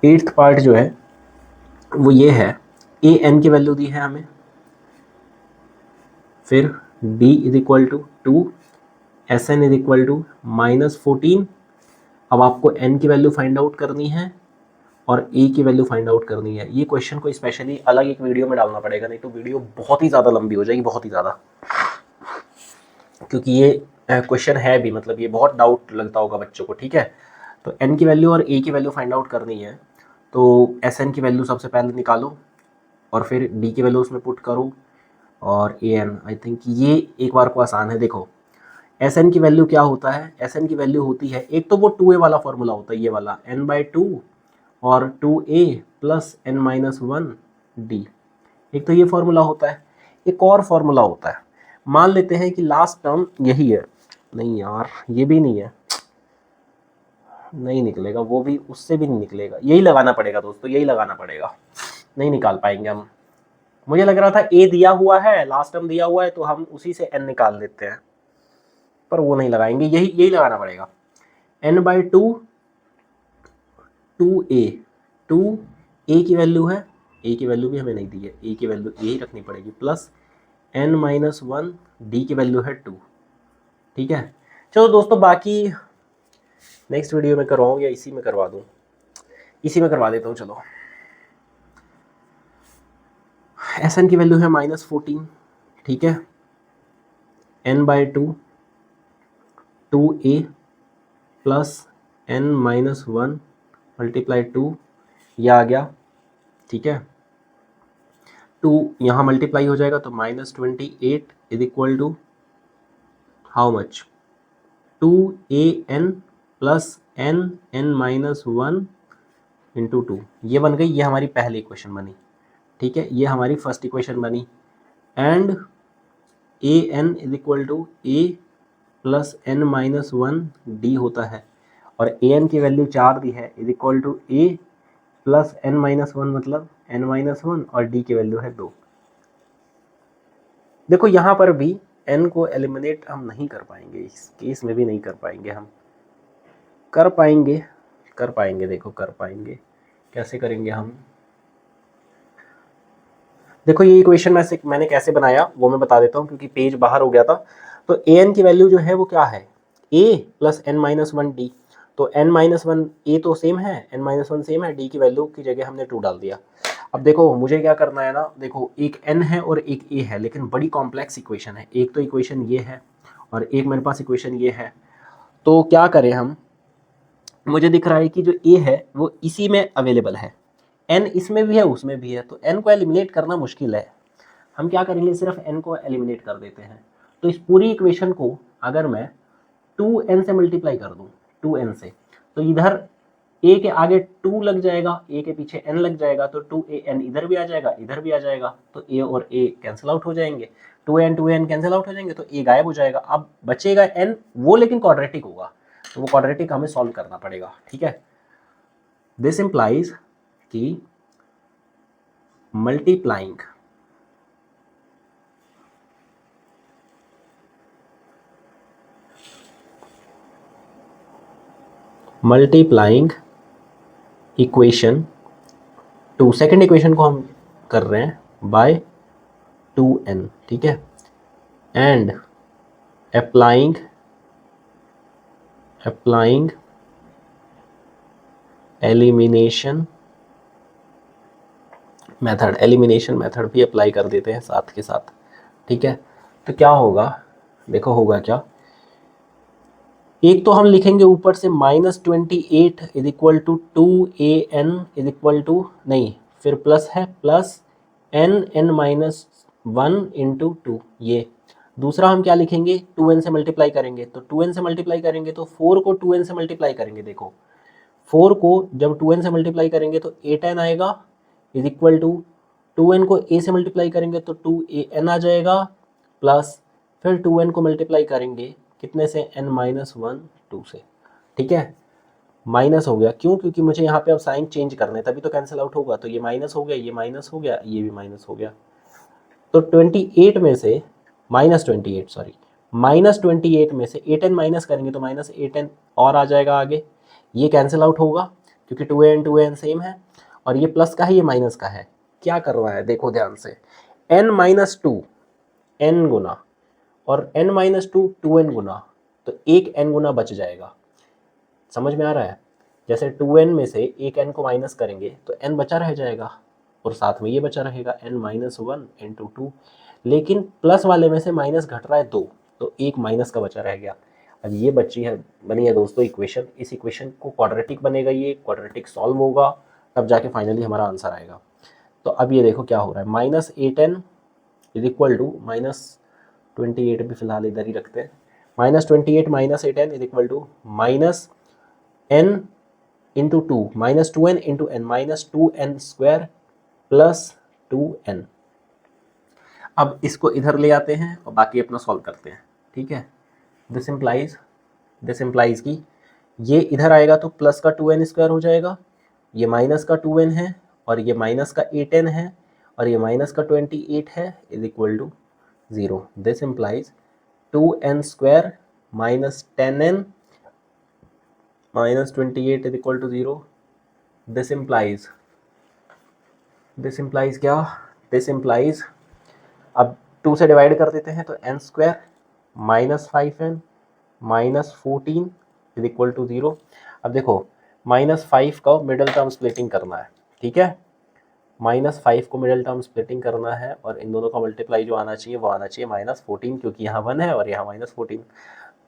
एट्थ पार्ट जो है वो ये है, ए एन की वैल्यू दी है हमें, फिर d is equal to 2, S N is equal to -14। अब आपको n की वैल्यू फाइंड आउट करनी है और a की वैल्यू फाइंड आउट करनी है। ये क्वेश्चन को स्पेशली अलग एक वीडियो में डालना पड़ेगा, नहीं तो वीडियो बहुत ही ज़्यादा लंबी हो जाएगी, बहुत ही ज़्यादा, क्योंकि ये क्वेश्चन है भी, मतलब ये बहुत डाउट लगता होगा बच्चों को, ठीक है। तो n की वैल्यू और a की वैल्यू फाइंड आउट करनी है, तो एस एन की वैल्यू सबसे पहले निकालो और फिर d की वैल्यू उसमें पुट करो और ए एन, आई थिंक ये एक बार को आसान है। देखो एस एन की वैल्यू क्या होता है, एस एन की वैल्यू होती है, एक तो वो 2a वाला फॉर्मूला होता है ये वाला n/2 और 2a प्लस n-1 d, एक तो ये फॉर्मूला होता है। एक और फॉर्मूला होता है, मान लेते हैं कि लास्ट टर्म यही है, नहीं यार ये भी नहीं है, नहीं निकलेगा, वो भी उससे भी नहीं निकलेगा, यही लगाना पड़ेगा दोस्तों, यही लगाना पड़ेगा, नहीं निकाल पाएंगे हम। मुझे लग रहा था a दिया हुआ है, लास्ट टर्म दिया हुआ है, तो हम उसी से n निकाल लेते हैं, पर वो नहीं लगाएंगे, यही यही लगाना पड़ेगा। n/2 2a, 2a की वैल्यू है, a की वैल्यू भी हमें नहीं दी है, a की वैल्यू यही रखनी पड़ेगी, प्लस n-1 d की वैल्यू है 2। ठीक है, चलो दोस्तों बाकी नेक्स्ट वीडियो में करवाऊँ या इसी में करवा दूँ, इसी में करवा देता हूँ। चलो एस एन की वैल्यू है -14, ठीक है, n/2 2a plus n-1 multiply 2, यह आ गया, ठीक है, 2 यहाँ मल्टीप्लाई हो जाएगा तो -28 is equal to how much, 2an plus n-1 into 2, ये बन गई, ये हमारी पहली इक्वेशन बनी, ठीक है, ये हमारी फर्स्ट इक्वेशन बनी। And an is equal to a plus n-1 d होता है, और an की वैल्यू 4 दी है, is equal to a plus n-1 मतलब n-1 और d की वैल्यू है 2। देखो यहाँ पर भी n को एलिमिनेट हम नहीं कर पाएंगे, इस केस में भी नहीं कर पाएंगे हम, कर पाएंगे, देखो कर पाएंगे, कैसे करेंगे हम, देखो ये इक्वेशन मैंने कैसे बनाया वो मैं बता देता हूँ, क्योंकि पेज बाहर हो गया था। तो ए एन की वैल्यू जो है वो क्या है, a प्लस n-1 d, तो n-1 a तो सेम है, n-1 सेम है, d की वैल्यू की जगह हमने 2 डाल दिया। अब देखो मुझे क्या करना है ना, देखो एक n है और एक a है, लेकिन बड़ी कॉम्प्लेक्स इक्वेशन है, एक तो इक्वेशन ये है और एक मेरे पास इक्वेशन ये है, तो क्या करें हम, मुझे दिख रहा है कि जो a है वो इसी में अवेलेबल है, n इसमें भी है उसमें भी है, तो n को एलिमिनेट करना मुश्किल है, हम क्या करेंगे, सिर्फ n को एलिमिनेट कर देते हैं। तो इस पूरी इक्वेशन को अगर मैं 2n से मल्टीप्लाई कर दूं, 2n से, तो इधर a के आगे 2 लग जाएगा, a के पीछे n लग जाएगा, तो 2an इधर भी आ जाएगा, इधर भी आ जाएगा, तो a और a कैंसिल आउट हो जाएंगे, 2n कैंसिल आउट हो जाएंगे, तो a गायब हो जाएगा, अब बचेगा n, वो लेकिन क्वाड्रेटिक होगा, तो वो क्वाड्रेटिक हमें सॉल्व करना पड़ेगा। ठीक है, दिस इंप्लाइज कि मल्टीप्लाइंग इक्वेशन 2, सेकेंड इक्वेशन को हम कर रहे हैं बाय 2n, ठीक है, एंड अप्लाइंग एलिमिनेशन मेथड भी अप्लाई कर देते हैं साथ के साथ। ठीक है, तो क्या होगा, देखो होगा क्या, एक तो हम लिखेंगे ऊपर से -28 is equal to 2an is equal to, नहीं फिर प्लस है, प्लस n-1 इंटू 2, ये दूसरा हम क्या लिखेंगे, 2n से मल्टीप्लाई करेंगे, तो 2n से मल्टीप्लाई करेंगे तो 4 को 2n से मल्टीप्लाई करेंगे, देखो 4 को जब 2n से मल्टीप्लाई करेंगे तो 8n आएगा, इज इक्वल टू 2n को a से मल्टीप्लाई करेंगे तो 2an आ जाएगा, प्लस फिर 2n को मल्टीप्लाई करेंगे कितने से, n-1 2 से। ठीक है, माइनस हो गया, क्यों, क्योंकि मुझे यहाँ पे अब साइन चेंज करना है, तभी तो कैंसिल आउट होगा, तो ये माइनस हो गया, ये माइनस हो गया, ये भी माइनस हो गया, तो 28 में से -28 में से 8n माइनस करेंगे तो -8n और आ जाएगा आगे, ये कैंसिल आउट होगा क्योंकि 2an सेम है, और ये प्लस का है, ये माइनस का है, क्या कर रहा है देखो ध्यान से, n-2 n गुना और n-2 2n गुना, तो एक n गुना बच जाएगा, समझ में आ रहा है, जैसे 2n में से एक n को माइनस करेंगे तो n बचा रह जाएगा, और साथ में ये बचा रहेगा n-1 इंटू 2, लेकिन प्लस वाले में से माइनस घट रहा है 2, तो एक माइनस का बचा रह गया। अब ये बनी है दोस्तों इक्वेशन, इस इक्वेशन को क्वाड्रेटिक बनेगा, ये क्वाड्रेटिक सॉल्व होगा, तब जाके फाइनली हमारा आंसर आएगा। तो अब ये देखो क्या हो रहा है, -8n इज इक्वल टू -28 भी फिलहाल इधर ही रखते हैं, -28 minus 8n is equal to -n into 2 -2n into n -2n square plus 2n। अब इसको इधर ले आते हैं और बाकी अपना सॉल्व करते हैं, ठीक है। दिस इम्प्लाइज की ये इधर आएगा तो प्लस का 2n स्क्वायर हो जाएगा, ये माइनस का 2n है और ये माइनस का 8n है और ये माइनस का 28 है is equal to 0। This implies 2n square minus 10n minus 28 is equal to 0। This implies क्या, दिस इम्प्लाइज अब 2 से डिवाइड कर देते हैं तो n square minus 5n minus 14 is equal to 0। अब देखो -5 का मिडल टर्म स्प्लिटिंग करना है, ठीक है, -5 को मिडल टर्म स्प्लिटिंग करना है और इन दोनों का मल्टीप्लाई जो आना चाहिए वो आना चाहिए -14, क्योंकि यहाँ 1 है और यहाँ -14।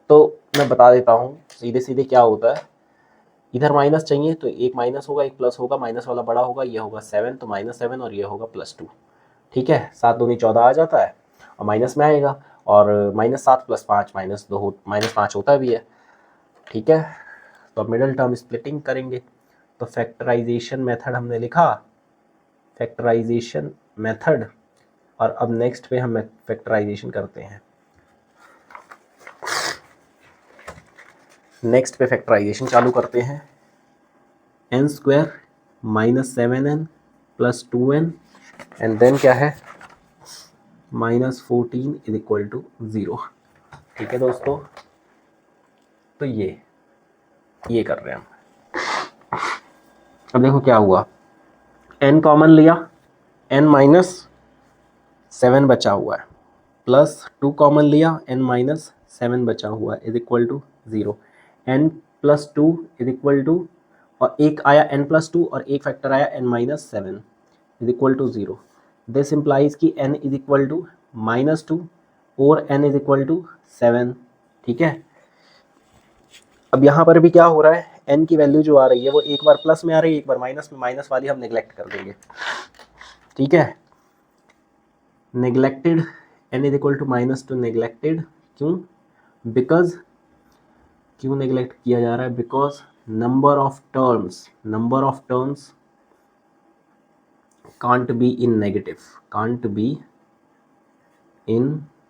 तो मैं बता देता हूँ सीधे सीधे क्या होता है, इधर माइनस चाहिए तो एक माइनस होगा एक प्लस होगा, माइनस वाला बड़ा होगा, ये होगा 7 तो -7 और ये होगा +2, ठीक है। 7 दूनी 14 आ जाता है और माइनस में आएगा और -7 + 5 -2 -5 होता भी है, ठीक है। तो अब मिडल टर्म स्प्लिटिंग करेंगे तो फैक्टराइजेशन मेथड हमने लिखा, फैक्टराइजेशन मेथड, और अब नेक्स्ट पे हम फैक्टराइजेशन करते हैं। नेक्स्ट पे फैक्टराइजेशन चालू करते हैं। n square -7n plus 2n and then क्या है -14 इज इक्वल टू 0, ठीक है दोस्तों। तो ये कर रहे हैं हम। अब देखो क्या हुआ, n कॉमन लिया, n -7 बचा हुआ है, प्लस 2 कॉमन लिया, n -7 बचा हुआ है is equal to 0। n + 2 is equal to, और एक आया n + 2 और एक फैक्टर आया n -7 is equal to 0। This implies कि n इज इक्वल टू -2 और n इज इक्वल टू 7, ठीक है। अब यहाँ पर भी क्या हो रहा है, n की वैल्यू जो आ रही है वो एक बार प्लस में आ रही है एक बार माइनस में, माइनस वाली हम नेग्लेक्ट कर देंगे, ठीक है। Neglected, n is equal to -2 neglected, क्यों, बिकॉज क्यों नेग्लेक्ट किया जा रहा है, because number of terms can't be in negative,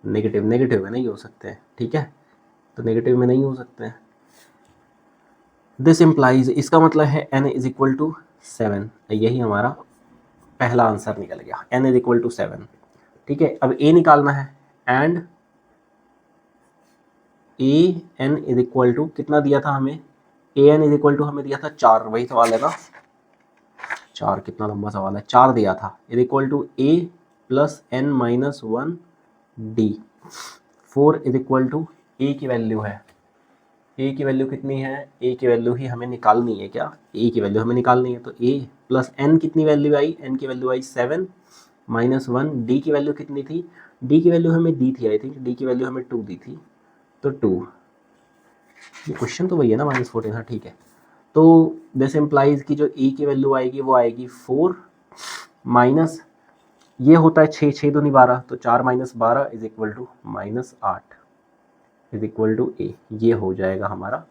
negative में नहीं हो सकते हैं, ठीक है, तो नेगेटिव में नहीं हो सकते हैं। दिस इम्प्लाइज, इसका मतलब है n इज इक्वल टू 7, यही हमारा पहला आंसर निकल गया, n इज इक्वल टू 7, ठीक है। अब a निकालना है and an is equal to कितना दिया था हमें, an इज इक्वल टू हमें दिया था 4, वही सवाल है ना, 4, कितना लंबा सवाल है, 4 दिया था, is equal to a + n - 1 d। 4 is equal to a की वैल्यू है, a की वैल्यू कितनी है, a की वैल्यू ही हमें निकालनी है, क्या a की वैल्यू हमें निकालनी है, तो a + n कितनी वैल्यू आई, n की वैल्यू आई 7 - 1, d की वैल्यू कितनी थी, d की वैल्यू हमें दी थी, आई थिंक d की वैल्यू हमें 2 दी थी, तो 2, ये क्वेश्चन तो वही है ना -14, हाँ ठीक है। तो दिस इम्प्लाइज की जो a की वैल्यू आएगी वो आएगी 4 माइनस, ये होता है 6, 6 दूनी 12, तो 4 - 12 is equal to -8 is equal to a, ये हो जाएगा हमारा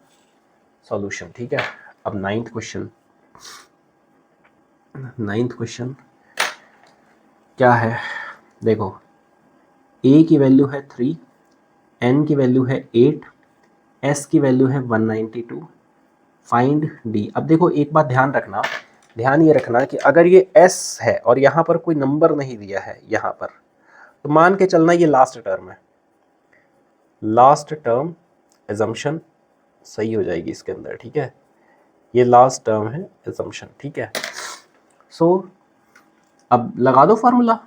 सॉल्यूशन, ठीक है। अब नाइन्थ क्वेश्चन क्या है, देखो a की वैल्यू है 3, n की वैल्यू है 8, s की वैल्यू है 192, फाइंड d। अब देखो एक बात ध्यान ये रखना कि अगर ये s है और यहाँ पर कोई नंबर नहीं दिया है यहाँ पर, तो मान के चलना ये लास्ट टर्म है, लास्ट टर्म एजम्पशन सही हो जाएगी इसके अंदर, ठीक है, ये लास्ट टर्म है एजम्पशन, ठीक है। सो अब लगा दो फार्मूला,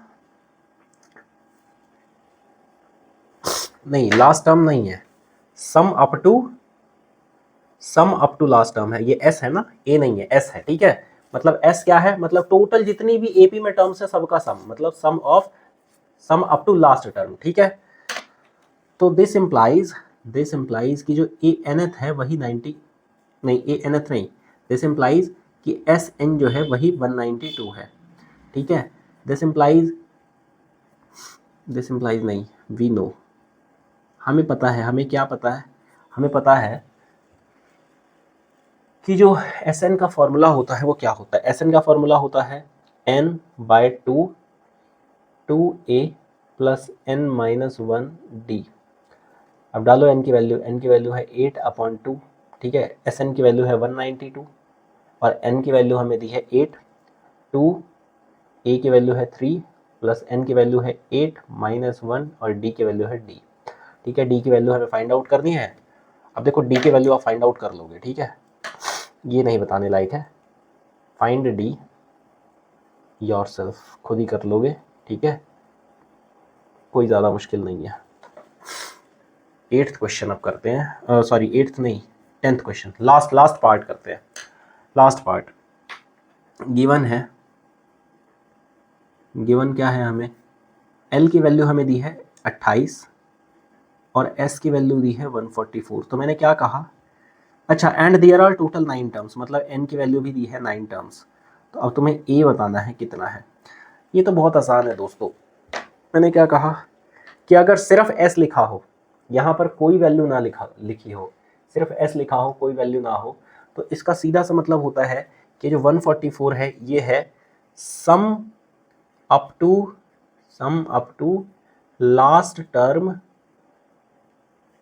नहीं लास्ट टर्म नहीं है, sum up to last term है, ये s है ना, a नहीं है, s है, ठीक है। मतलब s क्या है, मतलब टोटल जितनी भी AP में टर्म्स है सबका सम, मतलब sum up to last term, ठीक है। तो दिस इम्प्लाइज की जो a nth है वही 90, नहीं a nth नहीं, दिस इम्प्लाइज कि Sn जो है वही 192 है, ठीक है। दिस इम्प्लाइज दिस इम्प्लाइज नहीं, वी नो, हमें पता है, हमें क्या पता है, हमें पता है कि जो Sn का फॉर्मूला होता है वो क्या होता है। Sn का फॉर्मूला होता है n/2 2a प्लस n-1d। अब डालो n की वैल्यू, n की वैल्यू है 8/2, ठीक है। Sn की वैल्यू है 192 और n की वैल्यू हमें दी है 8, 2 a की वैल्यू है 3 प्लस n की वैल्यू है 8-1 और d की वैल्यू है d, ठीक है। d की वैल्यू हमें फाइंड आउट करनी है। अब देखो d की वैल्यू आप फाइंड आउट कर लोगे, ठीक है, ये नहीं बताने लायक है, फाइंड d योरसेल्फ, खुद ही कर लोगे, ठीक है, कोई ज़्यादा मुश्किल नहीं है। 8th क्वेश्चन अब करते हैं, सॉरी 8th नहीं, 10th क्वेश्चन, लास्ट पार्ट करते हैं। लास्ट पार्ट गिवन है, गिवन क्या है हमें, L की वैल्यू हमें दी है 28 और S की वैल्यू दी है 144। तो मैंने क्या कहा, अच्छा, and there are total 9 terms, मतलब n की वैल्यू भी दी है 9 टर्म्स। तो अब तुम्हें a बताना है कितना है। ये तो बहुत आसान है दोस्तों, मैंने क्या कहा कि अगर सिर्फ s लिखा हो, यहाँ पर कोई वैल्यू ना लिखी हो, सिर्फ s लिखा हो, कोई वैल्यू ना हो, तो इसका सीधा सा मतलब होता है कि जो 144 है ये है sum up to last term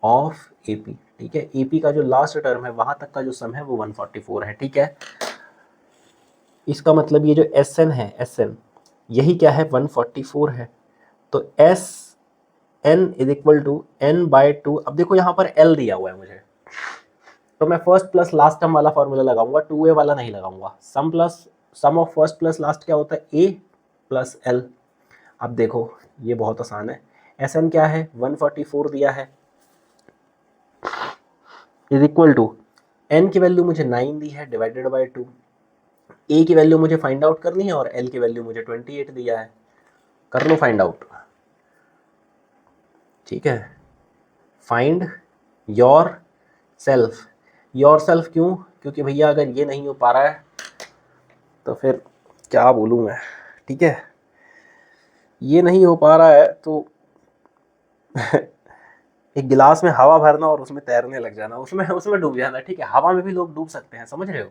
of AP, ठीक है। AP का जो लास्ट टर्म है वहां तक का जो सम है वो 144 है, ठीक है। इसका मतलब ये जो Sn है, Sn यही क्या है, 144 है। तो Sn is equal to n/2। अब देखो यहाँ पर L दिया हुआ है मुझे, तो मैं फर्स्ट प्लस लास्ट टर्म वाला फॉर्मूला लगाऊंगा, 2a वाला नहीं लगाऊंगा। सम ऑफ फर्स्ट प्लस लास्ट क्या होता है, a प्लस l। अब देखो ये बहुत आसान है, Sn क्या है, 144 दिया है, इज इक्वल टू n की वैल्यू मुझे 9 दी है डिवाइडेड बाय 2, a की वैल्यू मुझे फाइंड आउट करनी है और l की वैल्यू मुझे 28 दिया है, कर लो फाइंड आउट, ठीक है। Find your self, your self क्यों, क्योंकि भैया अगर ये नहीं हो पा रहा है तो फिर क्या बोलूँ मैं, ठीक है, ये नहीं हो पा रहा है तो एक गिलास में हवा भरना और उसमें तैरने लग जाना, उसमें डूब जाना, ठीक है। हवा में भी लोग डूब सकते हैं, समझ रहे हो,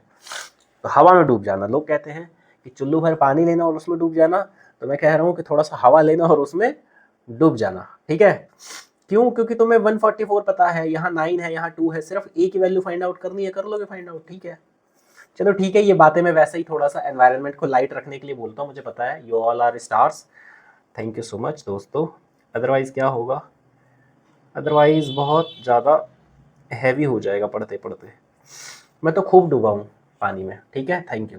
तो हवा में डूब जाना। लोग कहते हैं कि चुल्लू भर पानी लेना और उसमें डूब जाना, तो मैं कह रहा हूँ कि थोड़ा सा हवा लेना और उसमें डूब जाना, ठीक है। क्यों, क्योंकि तुम्हें 144 पता है, यहाँ 9 है, यहाँ 2 है, सिर्फ a की वैल्यू फाइंड आउट करनी है, कर लोगे फाइंड आउट, ठीक है। चलो ठीक है, ये बातें मैं वैसे ही थोड़ा सा एनवायरनमेंट को लाइट रखने के लिए बोलता हूँ, मुझे पता है, you all are stars, thank you so much दोस्तों। अदरवाइज क्या होगा, अदरवाइज बहुत ज़्यादा हैवी हो जाएगा पढ़ते पढ़ते। मैं तो खूब डूबा हूँ पानी में, ठीक है, थैंक यू।